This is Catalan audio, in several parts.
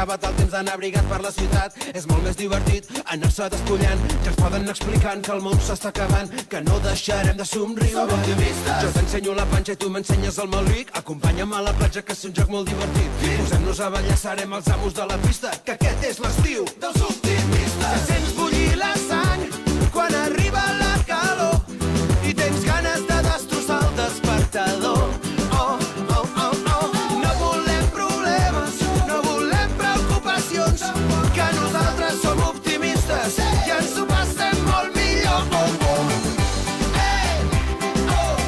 acabat el temps d'anar abrigat per la ciutat. És molt més divertit anar-se despullant. Ja ens poden anar explicant que el món s'està acabant, que no deixarem de somriure. Som optimistes. Jo t'ensenyo la panxa i tu m'ensenyes el malic. Acompanya'm a la platja, que és un joc molt divertit. Posem-nos a ballar, serem els amos de la pista, que aquest és l'estiu dels optimistes. Que sents bullir la sang quan arriba la calor i tens ganes de destrossar el despertador. Que nosaltres som optimistes i ens ho passem molt millor.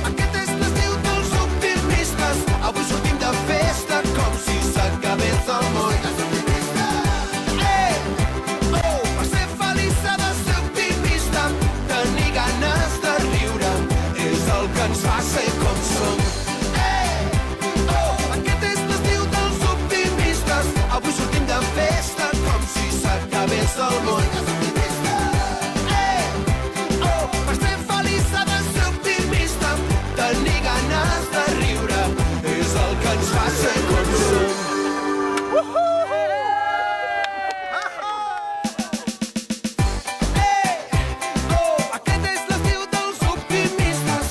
Aquest és l'estiu dels optimistes. Avui sortim de festa com si s'acabés el món. Per ser feliç s'ha de ser optimista, tenir ganes de riure és el que ens fa ser com som. Aquest és l'estiu dels optimistes. Avui sortim de festa com si s'acabés el món. Per ser feliç s'ha de ser optimista, tenir ganes de riure és el que ens fa ser com som. Aquest és l'estiu dels optimistes.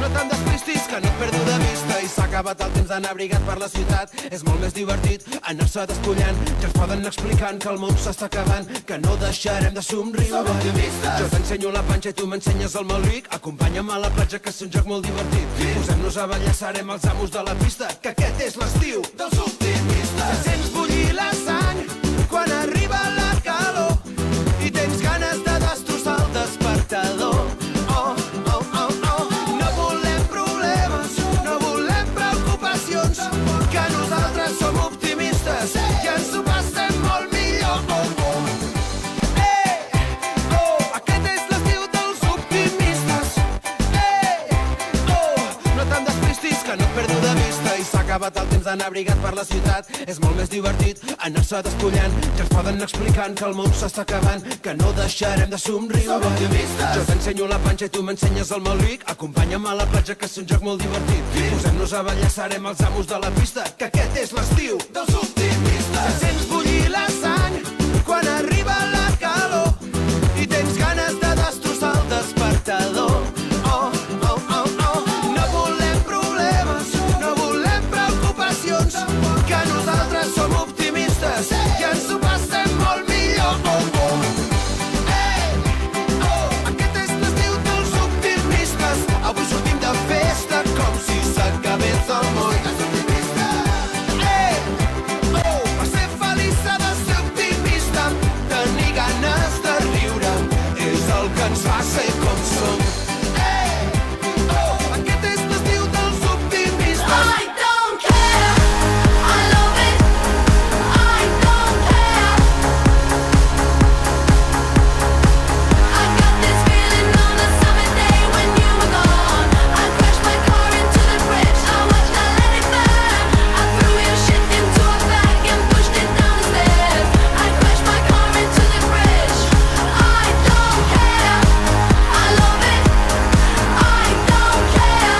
No te'n despistis, que no et perdo de vista, i s'ha acabat el temps d'anar abrigat per la ciutat. És molt més divertit anar-se despullant. Ja ens poden anar explicant que el món s'està acabant, que no deixarem de somriure. Som optimistes. Jo t'ensenyo la panxa i tu m'ensenyes el malic. Acompanya'm a la platja, que és un joc molt divertit. Posem-nos a ballar, serem els amos de la pista, que aquest és l'estiu dels optimistes. Que sents bullir la sang quan arriba la calor i tens ganes de destrossar el despertador. No volem problemes, no volem preocupacions, que nosaltres som optimistes i ens ho passem molt millor. Aquest és l'estiu dels optimistes. No te'n despistis, que no et perdo de vista, i s'ha acabat el temps d'anar abrigat per la ciutat. És molt més divertit anar-se despullant. Ja ens poden anar explicant que el món s'està acabant, que no deixarem de somriure. Som optimistes. Jo t'ensenyo la panxa i tu m'ensenyes el malic. Acompanya'm a la platja, que és un joc molt divertit. Posem-nos a ballar, serem els amos de la pista, que aquest és l'estiu dels optimistes. Que sents bullir la sang quan arriba la calor i tens ganes de destrossar el despertador. No volem problemes, no volem preocupacions, que nosaltres som optimistes i ens ho passem molt millor. Aquest és l'estiu dels optimistes. Avui sortim de festa com si s'acabés el món. Per ser feliç s'ha de ser optimista, tenir ganes de riure és el que ens fa ser com som. Aquest és l'estiu dels optimistes. I don't care, I love it, I don't care. I got this feeling on a summer day when you were gone. I crashed my car into the bridge, I watched I let it burn. I threw your shit into a bag and pushed it down the stairs. I crashed my car into the bridge. I don't care, I love it, I don't care.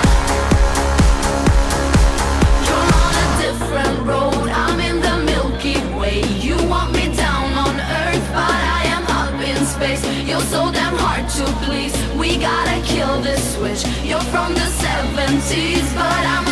You're on a different road, I'm in the Milky Way. You want me down on Earth, but I am up in space. You're so damn hard to please, we gotta kill this switch. You're from the 70s, but I'm